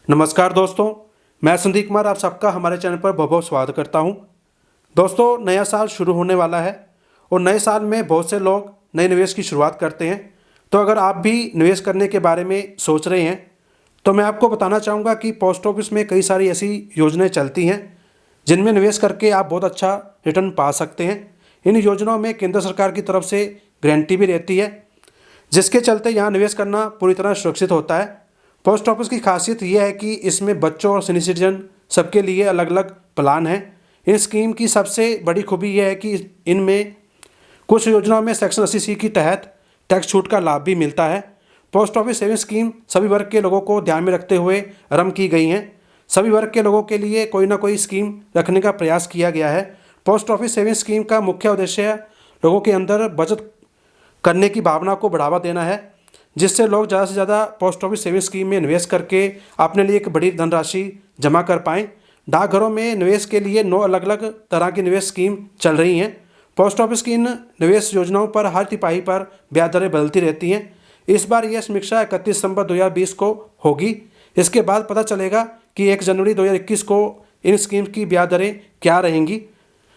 नमस्कार दोस्तों, मैं संदीप कुमार आप सबका हमारे चैनल पर बहुत बहुत स्वागत करता हूं। दोस्तों, नया साल शुरू होने वाला है और नए साल में बहुत से लोग नए निवेश की शुरुआत करते हैं। तो अगर आप भी निवेश करने के बारे में सोच रहे हैं तो मैं आपको बताना चाहूँगा कि पोस्ट ऑफिस में कई सारी ऐसी योजनाएं चलती हैं जिनमें निवेश करके आप बहुत अच्छा रिटर्न पा सकते हैं। इन योजनाओं में केंद्र सरकार की तरफ से गारंटी भी रहती है, जिसके चलते यहाँ निवेश करना पूरी तरह सुरक्षित होता है। पोस्ट ऑफिस की खासियत यह है कि इसमें बच्चों और सीनियर सिटीजन सबके लिए अलग अलग प्लान हैं। इन स्कीम की सबसे बड़ी खूबी यह है कि इनमें कुछ योजनाओं में सेक्शन 80C के तहत टैक्स छूट का लाभ भी मिलता है। पोस्ट ऑफिस सेविंग स्कीम सभी वर्ग के लोगों को ध्यान में रखते हुए आरंभ की गई हैं। सभी वर्ग के लोगों के लिए कोई ना कोई स्कीम रखने का प्रयास किया गया है। पोस्ट ऑफिस सेविंग स्कीम का मुख्य उद्देश्य लोगों के अंदर बचत करने की भावना को बढ़ावा देना है, जिससे लोग ज़्यादा से ज़्यादा पोस्ट ऑफिस सेविंग स्कीम में निवेश करके अपने लिए एक बड़ी धनराशि जमा कर पाएँ। डाकघरों में निवेश के लिए 9 अलग अलग तरह की निवेश स्कीम चल रही हैं। पोस्ट ऑफिस की इन निवेश योजनाओं पर हर तिमाही पर ब्याज दरें बदलती रहती हैं। इस बार यह समीक्षा 31 दिसंबर 2020 को होगी। इसके बाद पता चलेगा कि 1 जनवरी 2021 को इन स्कीम की ब्याज दरें क्या रहेंगी।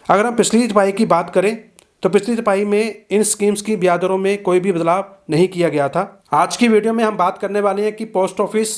अगर हम पिछली तिमाही की बात करें तो पिछली तिमाही में इन स्कीम्स की ब्याज दरों में कोई भी बदलाव नहीं किया गया था। आज की वीडियो में हम बात करने वाले हैं कि post office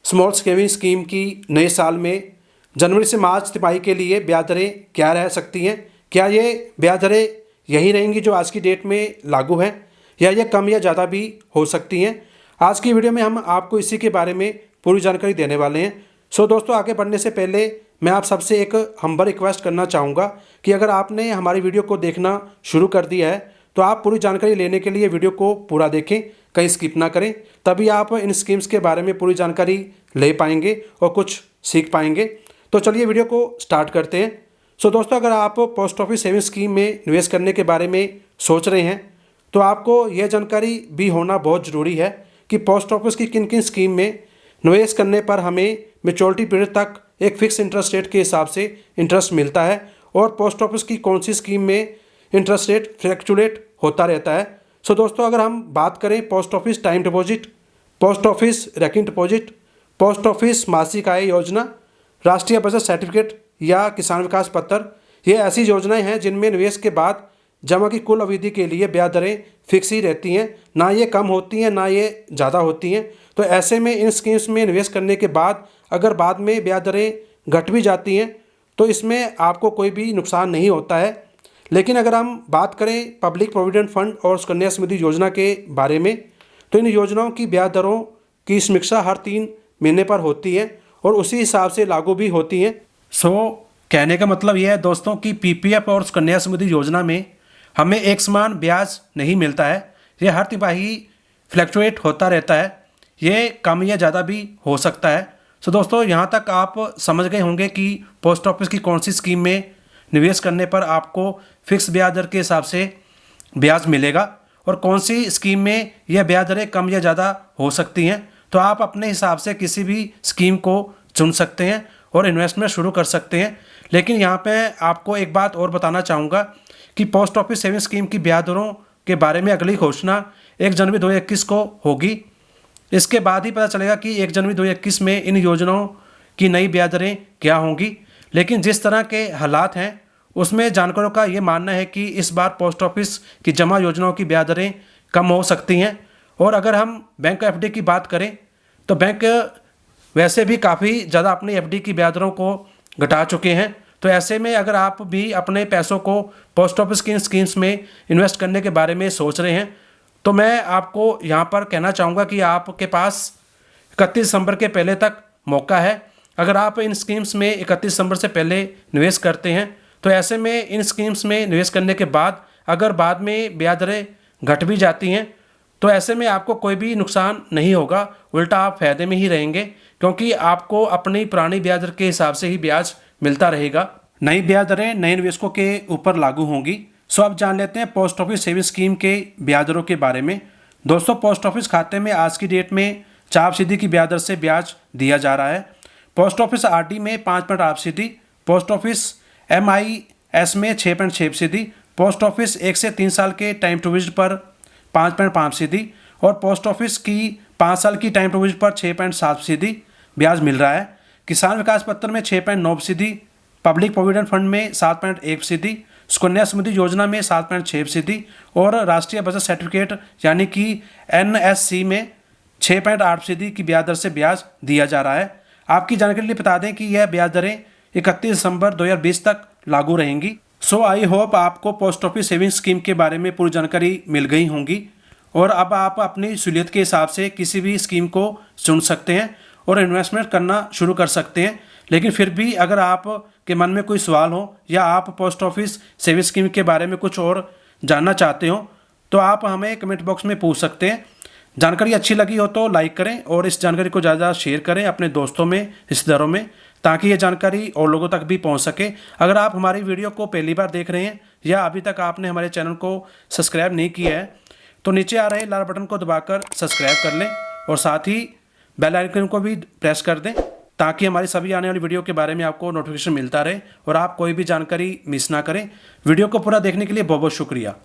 small saving scheme की नए साल में जनवरी से मार्च तिमाही के लिए ब्याज दरें क्या रह सकती हैं। क्या ये ब्याज दरें यही रहेंगी जो आज की डेट में लागू हैं, या ये कम या ज़्यादा भी हो सकती हैं। आज की वीडियो में हम आपको इसी के बारे में पूरी जानकारी देने वाले हैं। सो दोस्तों, आगे बढ़ने से पहले मैं आप सबसे एक हम्बल रिक्वेस्ट करना चाहूँगा कि अगर आपने हमारी वीडियो को देखना शुरू कर दिया है तो आप पूरी जानकारी लेने के लिए वीडियो को पूरा देखें, कहीं स्किप ना करें। तभी आप इन स्कीम्स के बारे में पूरी जानकारी ले पाएंगे और कुछ सीख पाएंगे। तो चलिए वीडियो को स्टार्ट करते हैं। सो दोस्तों, अगर आप पोस्ट ऑफिस सेविंग स्कीम में निवेश करने के बारे में सोच रहे हैं तो आपको यह जानकारी भी होना बहुत ज़रूरी है कि पोस्ट ऑफिस की किन किन स्कीम में निवेश करने पर हमें मैच्योरिटी पीरियड तक एक फिक्स इंटरेस्ट रेट के हिसाब से इंटरेस्ट मिलता है, और पोस्ट ऑफिस की कौन सी स्कीम में इंटरेस्ट रेट फ्लैक्चुएट होता रहता है। सो दोस्तों, अगर हम बात करें post office time deposit, post office ranking deposit, post office मासिक आय योजना, राष्ट्रीय बचत सर्टिफिकेट या किसान विकास पत्र, ये ऐसी योजनाएं हैं जिनमें निवेश के बाद जमा की कुल अवधि के लिए ब्याज दरें फिक्स ही रहती हैं, ना ये कम होती हैं ना ये ज़्यादा होती हैं। तो ऐसे में इन स्कीम्स में निवेश करने के बाद अगर बाद में ब्याज दरें घट भी जाती हैं तो इसमें आपको कोई भी नुकसान नहीं होता है। लेकिन अगर हम बात करें पब्लिक प्रोविडेंट फंड और सुकन्या समृद्धि योजना के बारे में, तो इन योजनाओं की ब्याज दरों की समीक्षा हर 3 महीने पर होती है और उसी हिसाब से लागू भी होती हैं। कहने का मतलब यह है दोस्तों कि PPF और सुकन्या समृद्धि योजना में हमें एक समान ब्याज नहीं मिलता है। ये हर तिमाही फ्लैक्चुएट होता रहता है, ये कम या ज़्यादा भी हो सकता है। सो दोस्तों, यहाँ तक आप समझ गए होंगे कि पोस्ट ऑफिस की कौन सी स्कीम में निवेश करने पर आपको फिक्स ब्याज दर के हिसाब से ब्याज मिलेगा और कौन सी स्कीम में यह ब्याज दरें कम या ज़्यादा हो सकती हैं। तो आप अपने हिसाब से किसी भी स्कीम को चुन सकते हैं और इन्वेस्टमेंट शुरू कर सकते हैं। लेकिन यहाँ पे आपको एक बात और बताना चाहूँगा कि पोस्ट ऑफिस सेविंग स्कीम की ब्याज दरों के बारे में अगली घोषणा 1 जनवरी 2021 को होगी। इसके बाद ही पता चलेगा कि 1 जनवरी 2021 में इन योजनाओं की नई ब्याज दरें क्या होंगी। लेकिन जिस तरह के हालात हैं उसमें जानकारों का ये मानना है कि इस बार पोस्ट ऑफिस की जमा योजनाओं की ब्याज दरें कम हो सकती हैं। और अगर हम बैंक FD की बात करें तो बैंक वैसे भी काफ़ी ज़्यादा अपनी FD की ब्याज दरों को घटा चुके हैं। तो ऐसे में अगर आप भी अपने पैसों को पोस्ट ऑफिस की स्कीम्स में इन्वेस्ट करने के बारे में सोच रहे हैं तो मैं आपको यहाँ पर कहना चाहूँगा कि आपके पास 31 दिसंबर के पहले तक मौका है। अगर आप इन स्कीम्स में 31 दिसंबर से पहले निवेश करते हैं तो ऐसे में इन स्कीम्स में निवेश करने के बाद अगर बाद में ब्याज दरें घट भी जाती हैं तो ऐसे में आपको कोई भी नुकसान नहीं होगा, उल्टा आप फायदे में ही रहेंगे, क्योंकि आपको अपनी पुरानी ब्याज दर के हिसाब से ही ब्याज मिलता रहेगा। नई ब्याज दरें नए निवेशकों के ऊपर लागू होंगी। सो अब जान लेते हैं पोस्ट ऑफिस सेविंग स्कीम के ब्याज दरों के बारे में। दोस्तों, पोस्ट ऑफिस खाते में आज की डेट में 4% की ब्याज दर से ब्याज दिया जा रहा है। पोस्ट ऑफिस RD में 5.8%, पोस्ट ऑफिस MIS में 6.6%, पोस्ट ऑफिस 1 से 3 साल के टाइम डिपॉजिट पर 5.5% और पोस्ट ऑफिस की 5 साल की टाइम डिपॉजिट पर 6.7%, ब्याज मिल रहा है। किसान विकास पत्र में 6.9%, पब्लिक प्रोविडेंट फंड में 7.1%, सुकन्या समृद्धि योजना में 7.6% और राष्ट्रीय बचत सर्टिफिकेट यानी कि NSC में 6.8% की ब्याज दर से ब्याज दिया जा रहा है। आपकी जानकारी के लिए बता दें कि यह ब्याज दरें 31 दिसंबर 2020 तक लागू रहेंगी। सो आई होप आपको पोस्ट ऑफिस सेविंग स्कीम के बारे में पूरी जानकारी मिल गई होंगी और अब आप अपनी सहूलियत के हिसाब से किसी भी स्कीम को चुन सकते हैं और इन्वेस्टमेंट करना शुरू कर सकते हैं। लेकिन फिर भी अगर आप के मन में कोई सवाल हो या आप पोस्ट ऑफिस सेविंग स्कीम के बारे में कुछ और जानना चाहते हो तो आप हमें कमेंट बॉक्स में पूछ सकते हैं। जानकारी अच्छी लगी हो तो लाइक करें और इस जानकारी को ज़्यादा शेयर करें अपने दोस्तों में, रिश्तेदारों में, ताकि ये जानकारी और लोगों तक भी पहुंच सके। अगर आप हमारी वीडियो को पहली बार देख रहे हैं या अभी तक आपने हमारे चैनल को सब्सक्राइब नहीं किया है तो नीचे आ रहे लाल बटन को दबाकर सब्सक्राइब कर लें और साथ ही बेल आइकन को भी प्रेस कर दें ताकि हमारी सभी आने वाली वीडियो के बारे में आपको नोटिफिकेशन मिलता रहे और आप कोई भी जानकारी मिस ना करें। वीडियो को पूरा देखने के लिए बहुत बहुत शुक्रिया।